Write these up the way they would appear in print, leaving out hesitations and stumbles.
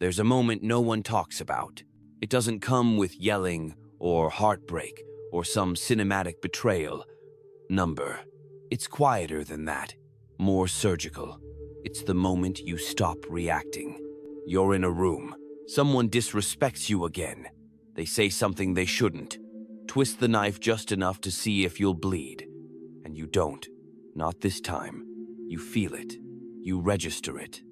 There's a moment no one talks about. It doesn't come with yelling or heartbreak or some cinematic betrayal number. It's quieter than that, more surgical. It's the moment you stop reacting. You're in a room. Someone disrespects you again. They say something they shouldn't. Twist the knife just enough to see if you'll bleed. And you don't. Not this time. You feel it. You register it.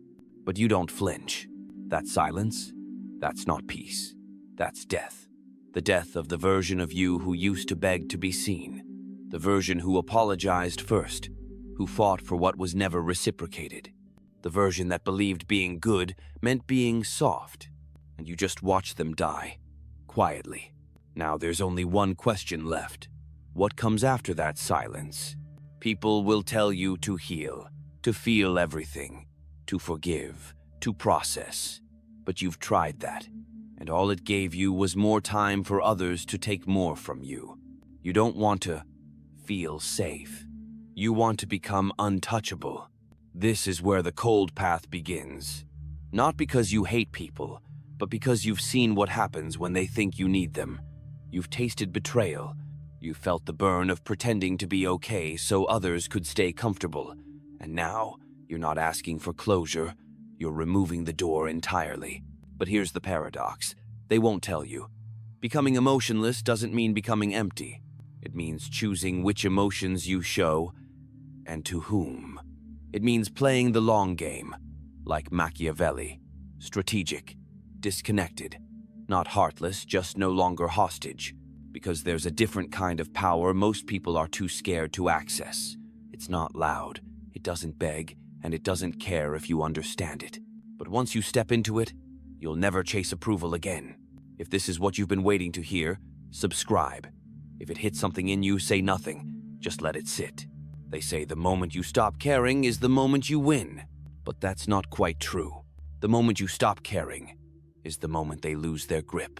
But you don't flinch. That silence? That's not peace. That's death. The death of the version of you who used to beg to be seen. The version who apologized first, who fought for what was never reciprocated. The version that believed being good meant being soft. And you just watch them die, quietly. Now there's only one question left. What comes after that silence? People will tell you to heal, to feel everything, to forgive, to process. But you've tried that, and all it gave you was more time for others to take more from you. You don't want to feel safe. You want to become untouchable. This is where the cold path begins. Not because you hate people, but because you've seen what happens when they think you need them. You've tasted betrayal. You felt the burn of pretending to be okay so others could stay comfortable. And now, you're not asking for closure. You're removing the door entirely. But here's the paradox. They won't tell you. Becoming emotionless doesn't mean becoming empty. It means choosing which emotions you show and to whom. It means playing the long game, like Machiavelli. Strategic, disconnected, not heartless, just no longer hostage. Because there's a different kind of power most people are too scared to access. It's not loud, it doesn't beg, and it doesn't care if you understand it. But once you step into it, you'll never chase approval again. If this is what you've been waiting to hear, subscribe. If it hits something in you, say nothing. Just let it sit. They say the moment you stop caring is the moment you win. But that's not quite true. The moment you stop caring is the moment they lose their grip.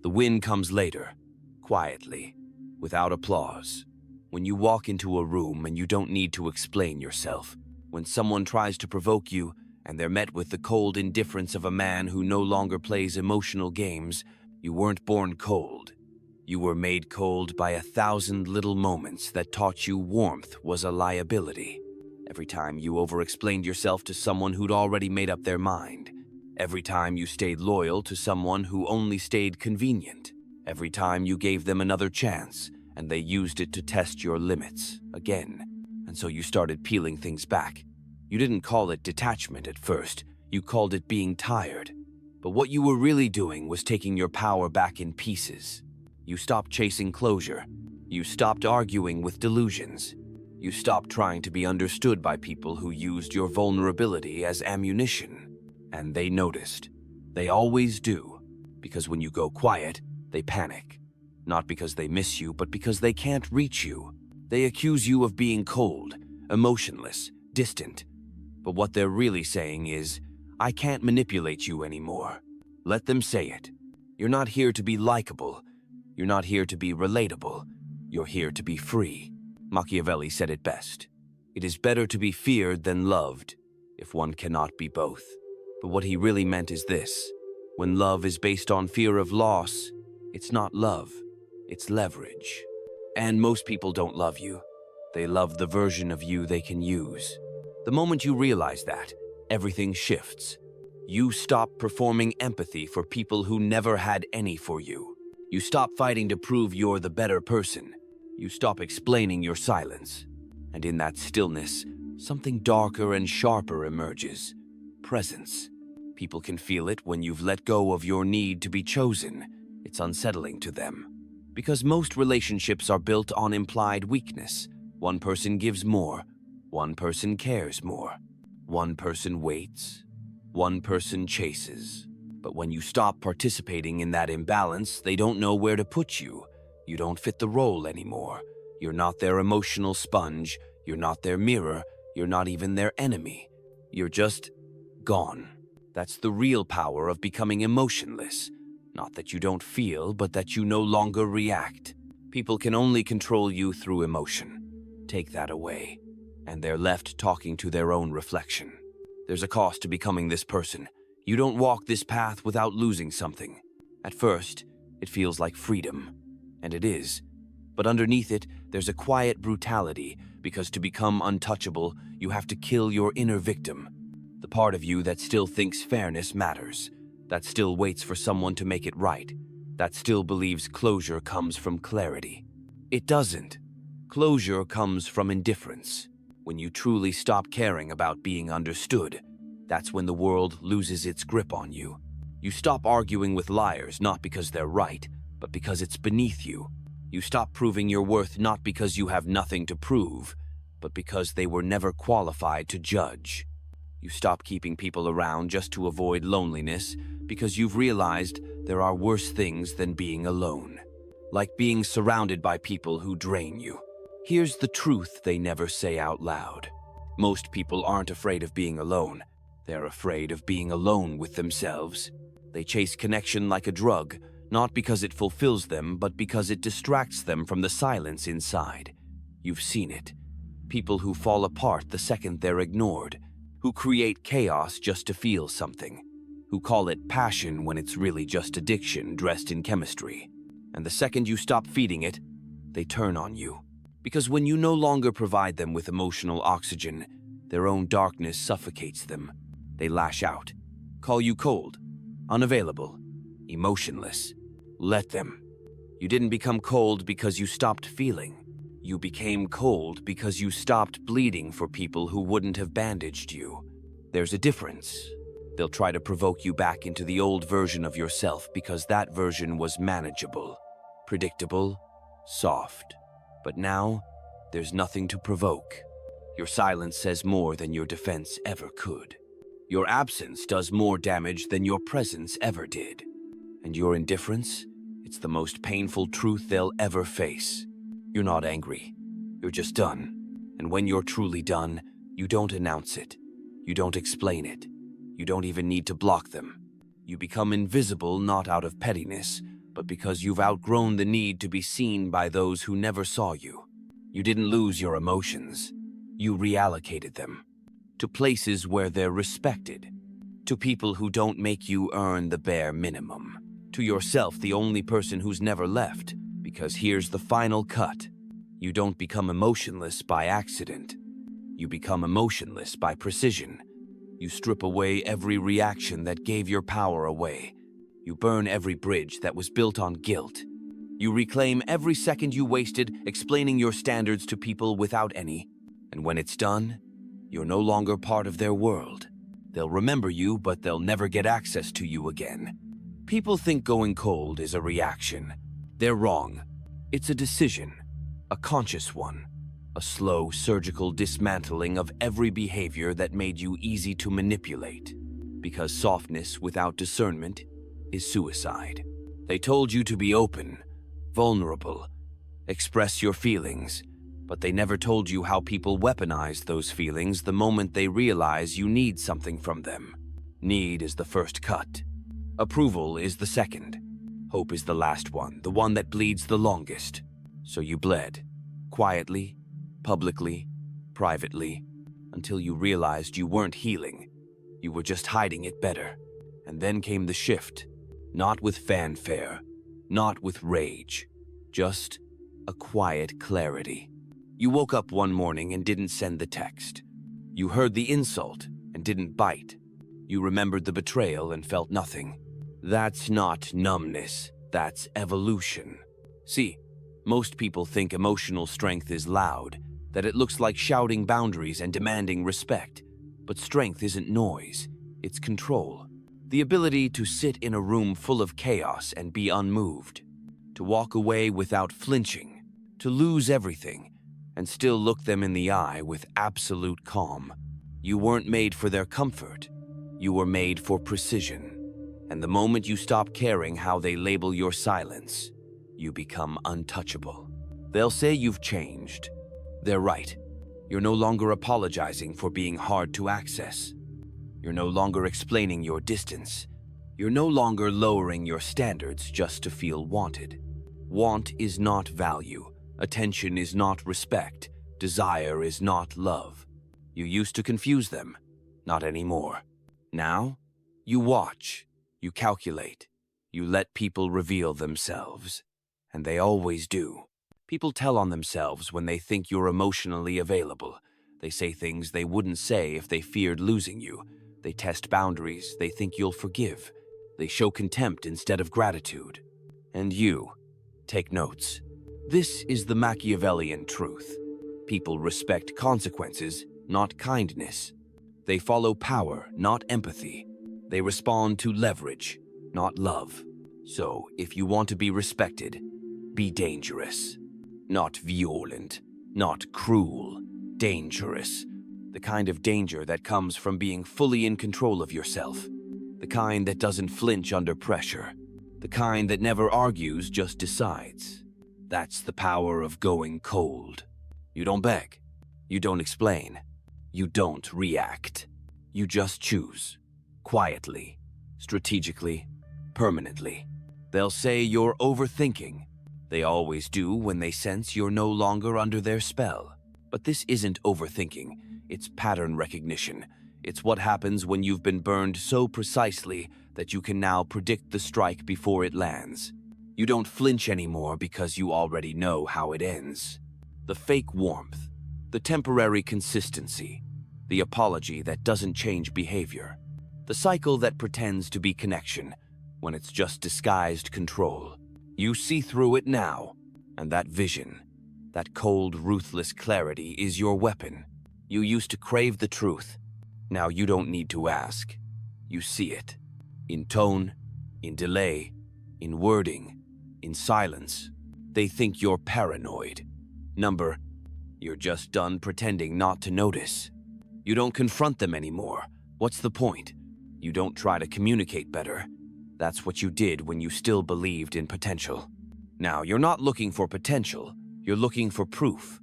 The win comes later. Quietly, without applause. When you walk into a room and you don't need to explain yourself. When someone tries to provoke you and they're met with the cold indifference of a man who no longer plays emotional games, you weren't born cold. You were made cold by 1,000 little moments that taught you warmth was a liability. Every time you over-explained yourself to someone who'd already made up their mind. Every time you stayed loyal to someone who only stayed convenient. Every time you gave them another chance, and they used it to test your limits, again. And so you started peeling things back. You didn't call it detachment at first, you called it being tired. But what you were really doing was taking your power back in pieces. You stopped chasing closure. You stopped arguing with delusions. You stopped trying to be understood by people who used your vulnerability as ammunition. And they noticed. They always do. Because when you go quiet, they panic. Not because they miss you, but because they can't reach you. They accuse you of being cold, emotionless, distant. But what they're really saying is, I can't manipulate you anymore. Let them say it. You're not here to be likable. You're not here to be relatable. You're here to be free. Machiavelli said it best. It is better to be feared than loved, if one cannot be both. But what he really meant is this. When love is based on fear of loss, it's not love, it's leverage. And most people don't love you. They love the version of you they can use. The moment you realize that, everything shifts. You stop performing empathy for people who never had any for you. You stop fighting to prove you're the better person. You stop explaining your silence. And in that stillness, something darker and sharper emerges. Presence. People can feel it when you've let go of your need to be chosen. It's unsettling to them. Because most relationships are built on implied weakness. One person gives more. One person cares more. One person waits. One person chases. But when you stop participating in that imbalance, they don't know where to put you. You don't fit the role anymore. You're not their emotional sponge. You're not their mirror. You're not even their enemy. You're just gone. That's the real power of becoming emotionless. Not that you don't feel, but that you no longer react. People can only control you through emotion. Take that away, and they're left talking to their own reflection. There's a cost to becoming this person. You don't walk this path without losing something. At first, it feels like freedom, and it is. But underneath it, there's a quiet brutality, because to become untouchable, you have to kill your inner victim. The part of you that still thinks fairness matters, that still waits for someone to make it right, that still believes closure comes from clarity. It doesn't. Closure comes from indifference. When you truly stop caring about being understood, that's when the world loses its grip on you. You stop arguing with liars not because they're right, but because it's beneath you. You stop proving your worth not because you have nothing to prove, but because they were never qualified to judge. You stop keeping people around just to avoid loneliness because you've realized there are worse things than being alone. Like being surrounded by people who drain you. Here's the truth they never say out loud. Most people aren't afraid of being alone. They're afraid of being alone with themselves. They chase connection like a drug, not because it fulfills them, but because it distracts them from the silence inside. You've seen it. People who fall apart the second they're ignored, who create chaos just to feel something, who call it passion when it's really just addiction dressed in chemistry. And the second you stop feeding it, they turn on you. Because when you no longer provide them with emotional oxygen, their own darkness suffocates them. They lash out, call you cold, unavailable, emotionless. Let them. You didn't become cold because you stopped feeling. You became cold because you stopped bleeding for people who wouldn't have bandaged you. There's a difference. They'll try to provoke you back into the old version of yourself because that version was manageable, predictable, soft. But now, there's nothing to provoke. Your silence says more than your defense ever could. Your absence does more damage than your presence ever did. And your indifference, it's the most painful truth they'll ever face. You're not angry. You're just done. And when you're truly done, you don't announce it. You don't explain it. You don't even need to block them. You become invisible not out of pettiness, but because you've outgrown the need to be seen by those who never saw you. You didn't lose your emotions. You reallocated them to places where they're respected, to people who don't make you earn the bare minimum, to yourself, the only person who's never left. Because here's the final cut. You don't become emotionless by accident. You become emotionless by precision. You strip away every reaction that gave your power away. You burn every bridge that was built on guilt. You reclaim every second you wasted explaining your standards to people without any. And when it's done, you're no longer part of their world. They'll remember you, but they'll never get access to you again. People think going cold is a reaction. They're wrong. It's a decision, a conscious one, a slow, surgical dismantling of every behavior that made you easy to manipulate. Because softness without discernment is suicide. They told you to be open, vulnerable, express your feelings, but they never told you how people weaponize those feelings the moment they realize you need something from them. Need is the first cut. Approval is the second. Hope is the last one, the one that bleeds the longest. So you bled, quietly, publicly, privately, until you realized you weren't healing. You were just hiding it better. And then came the shift. Not with fanfare, not with rage, just a quiet clarity. You woke up one morning and didn't send the text. You heard the insult and didn't bite. You remembered the betrayal and felt nothing. That's not numbness, that's evolution. See, most people think emotional strength is loud, that it looks like shouting boundaries and demanding respect. But strength isn't noise, it's control. The ability to sit in a room full of chaos and be unmoved, to walk away without flinching, to lose everything, and still look them in the eye with absolute calm. You weren't made for their comfort. You were made for precision. And the moment you stop caring how they label your silence, you become untouchable. They'll say you've changed. They're right. You're no longer apologizing for being hard to access. You're no longer explaining your distance. You're no longer lowering your standards just to feel wanted. Want is not value. Attention is not respect. Desire is not love. You used to confuse them. Not anymore. Now, You watch, you calculate, you let people reveal themselves. And they always do. People tell on themselves when they think you're emotionally available. They say things they wouldn't say if they feared losing you. They test boundaries they think you'll forgive. They show contempt instead of gratitude. And you, take notes. This is the Machiavellian truth. People respect consequences, not kindness. They follow power, not empathy. They respond to leverage, not love. So, if you want to be respected, be dangerous. Not violent, not cruel, dangerous. The kind of danger that comes from being fully in control of yourself. The kind that doesn't flinch under pressure. The kind that never argues, just decides. That's the power of going cold. You don't beg. You don't explain. You don't react. You just choose. Quietly, strategically, permanently. They'll say you're overthinking. They always do when they sense you're no longer under their spell. But this isn't overthinking. It's pattern recognition. It's what happens when you've been burned so precisely that you can now predict the strike before it lands. You don't flinch anymore because you already know how it ends. The fake warmth, the temporary consistency, the apology that doesn't change behavior, the cycle that pretends to be connection when it's just disguised control. You see through it now, and that vision, that cold, ruthless clarity is your weapon. You used to crave the truth. Now you don't need to ask. You see it. In tone, in delay, in wording, in silence. They think you're paranoid. You're just done pretending not to notice. You don't confront them anymore. What's the point? You don't try to communicate better. That's what you did when you still believed in potential. Now, you're not looking for potential, you're looking for proof.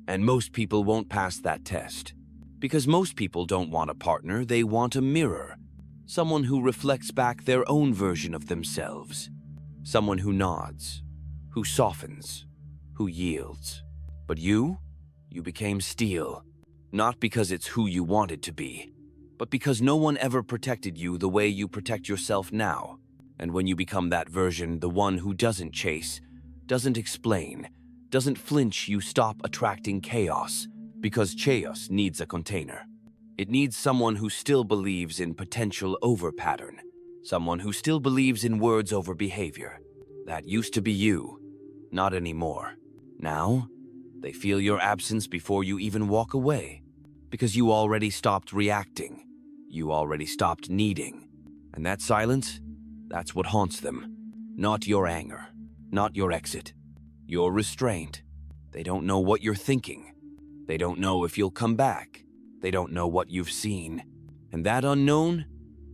And most people won't pass that test. Because most people don't want a partner, they want a mirror. Someone who reflects back their own version of themselves. Someone who nods, who softens, who yields. But you became steel. Not because it's who you wanted to be, but because no one ever protected you the way you protect yourself now. And when you become that version, the one who doesn't chase, doesn't explain, doesn't flinch, you stop attracting chaos, because chaos needs a container. It needs someone who still believes in potential over pattern, someone who still believes in words over behavior. That used to be you, not anymore. Now, they feel your absence before you even walk away, because you already stopped reacting. You already stopped needing. And that silence, that's what haunts them. Not your anger, not your exit, your restraint. They don't know what you're thinking. They don't know if you'll come back. They don't know what you've seen. And that unknown,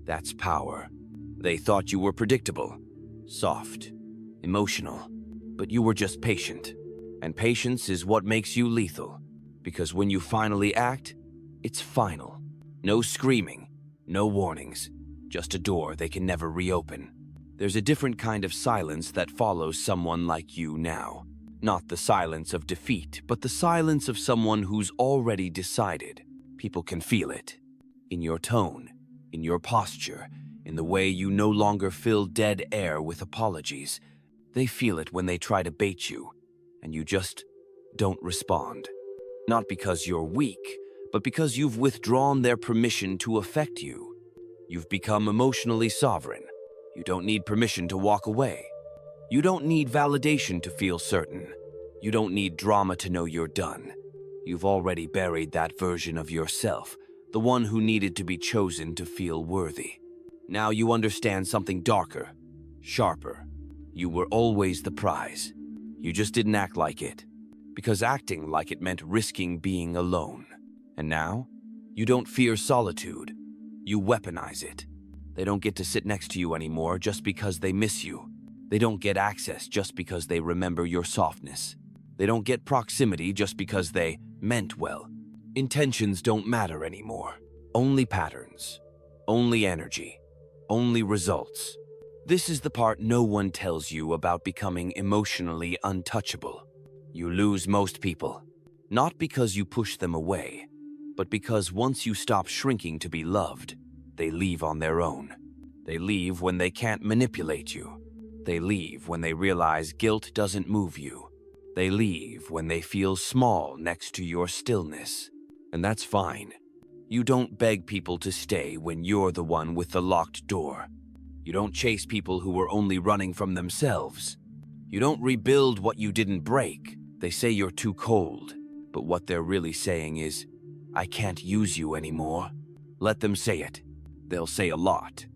that's power. They thought you were predictable, soft, emotional, but you were just patient. And patience is what makes you lethal, because when you finally act, it's final. No screaming, no warnings, just a door they can never reopen. There's a different kind of silence that follows someone like you now. Not the silence of defeat, but the silence of someone who's already decided. People can feel it. In your tone, in your posture, in the way you no longer fill dead air with apologies. They feel it when they try to bait you, and you just don't respond. Not because you're weak, but because you've withdrawn their permission to affect you. You've become emotionally sovereign. You don't need permission to walk away. You don't need validation to feel certain. You don't need drama to know you're done. You've already buried that version of yourself, the one who needed to be chosen to feel worthy. Now you understand something darker, sharper. You were always the prize. You just didn't act like it, because acting like it meant risking being alone. And now, you don't fear solitude. You weaponize it. They don't get to sit next to you anymore just because they miss you. They don't get access just because they remember your softness. They don't get proximity just because they meant well. Intentions don't matter anymore. Only patterns. Only energy. Only results. This is the part no one tells you about becoming emotionally untouchable. You lose most people, not because you push them away, but because once you stop shrinking to be loved, they leave on their own. They leave when they can't manipulate you. They leave when they realize guilt doesn't move you. They leave when they feel small next to your stillness. And that's fine. You don't beg people to stay when you're the one with the locked door. You don't chase people who were only running from themselves. You don't rebuild what you didn't break. They say you're too cold, but what they're really saying is, I can't use you anymore. Let them say it. They'll say a lot.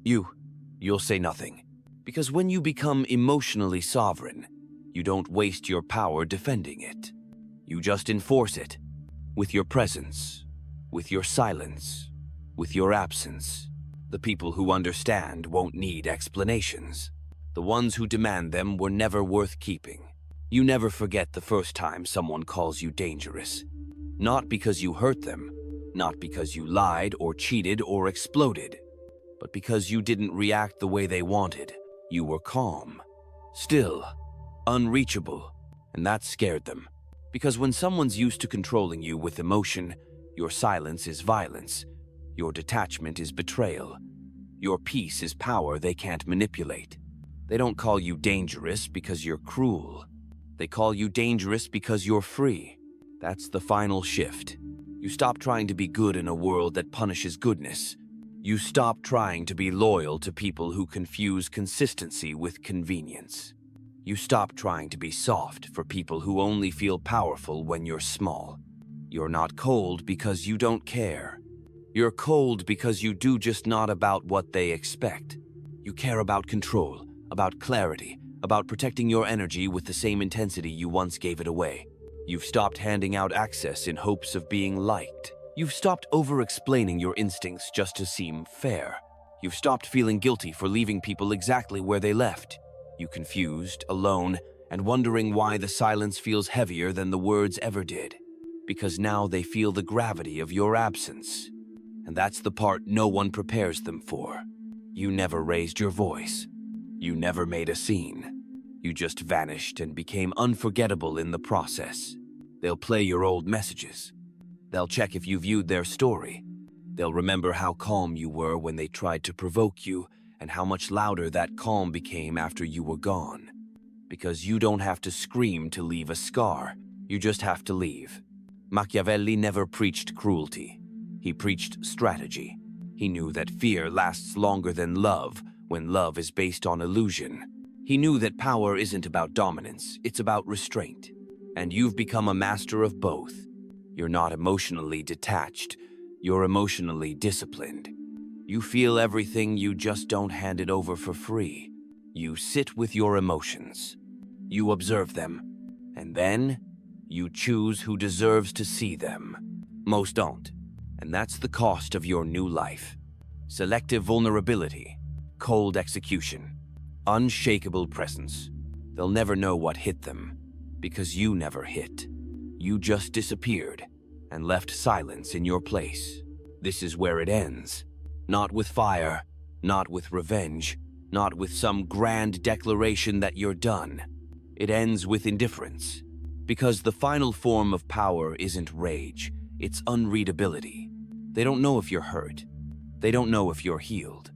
You'll say nothing. Because when you become emotionally sovereign, you don't waste your power defending it. You just enforce it. With your presence, with your silence, with your absence. The people who understand won't need explanations. The ones who demand them were never worth keeping. You never forget the first time someone calls you dangerous. Not because you hurt them, not because you lied or cheated or exploded, but because you didn't react the way they wanted. You were calm, still, unreachable, and that scared them. Because when someone's used to controlling you with emotion, your silence is violence, your detachment is betrayal, your peace is power they can't manipulate. They don't call you dangerous because you're cruel. They call you dangerous because you're free. That's the final shift. You stop trying to be good in a world that punishes goodness. You stop trying to be loyal to people who confuse consistency with convenience. You stop trying to be soft for people who only feel powerful when you're small. You're not cold because you don't care. You're cold because you do just not about what they expect. You care about control, about clarity, about protecting your energy with the same intensity you once gave it away. You've stopped handing out access in hopes of being liked. You've stopped over-explaining your instincts just to seem fair. You've stopped feeling guilty for leaving people exactly where they left. You confused, alone, and wondering why the silence feels heavier than the words ever did. Because now they feel the gravity of your absence. And that's the part no one prepares them for. You never raised your voice. You never made a scene. You just vanished and became unforgettable in the process. They'll play your old messages. They'll check if you viewed their story. They'll remember how calm you were when they tried to provoke you and how much louder that calm became after you were gone. Because you don't have to scream to leave a scar. You just have to leave. Machiavelli never preached cruelty. He preached strategy. He knew that fear lasts longer than love when love is based on illusion. He knew that power isn't about dominance, it's about restraint. And you've become a master of both. You're not emotionally detached, you're emotionally disciplined. You feel everything, you just don't hand it over for free. You sit with your emotions. You observe them. And then, you choose who deserves to see them. Most don't. And that's the cost of your new life. Selective vulnerability, cold execution, unshakable presence. They'll never know what hit them, because you never hit. You just disappeared and left silence in your place. This is where it ends. Not with fire, not with revenge, not with some grand declaration that you're done. It ends with indifference. Because the final form of power isn't rage, it's unreadability. They don't know if you're hurt. They don't know if you're healed.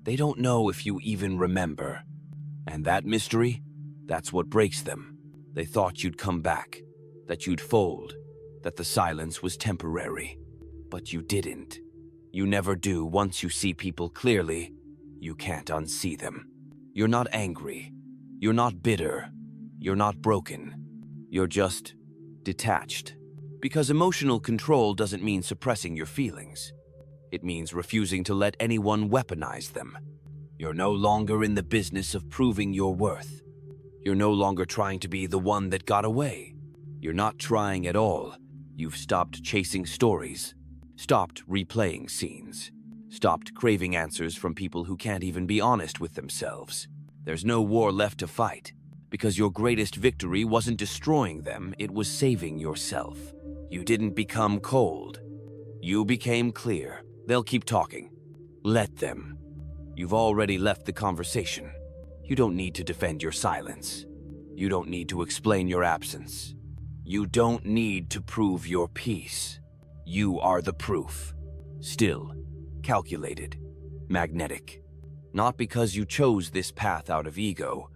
They don't know if you even remember. And that mystery, that's what breaks them. They thought you'd come back, that you'd fold, that the silence was temporary. But you didn't. You never do. Once you see people clearly, you can't unsee them. You're not angry. You're not bitter. You're not broken. You're just detached. Because emotional control doesn't mean suppressing your feelings. It means refusing to let anyone weaponize them. You're no longer in the business of proving your worth. You're no longer trying to be the one that got away. You're not trying at all. You've stopped chasing stories, stopped replaying scenes, stopped craving answers from people who can't even be honest with themselves. There's no war left to fight, because your greatest victory wasn't destroying them, it was saving yourself. You didn't become cold. You became clear. They'll keep talking. Let them. You've already left the conversation. You don't need to defend your silence. You don't need to explain your absence. You don't need to prove your peace. You are the proof. Still, calculated, magnetic, Not because you chose this path out of ego,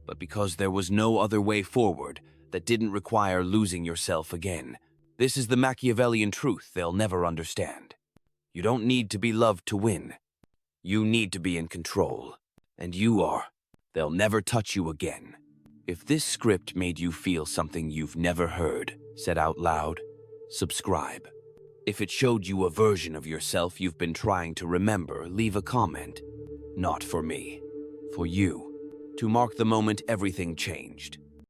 but because there was no other way forward that didn't require losing yourself again. This is the Machiavellian truth they'll never understand. You don't need to be loved to win. You need to be in control. And you are. They'll never touch you again. If this script made you feel something you've never heard said out loud, subscribe. If it showed you a version of yourself you've been trying to remember, leave a comment. Not for me. For you. To mark the moment everything changed.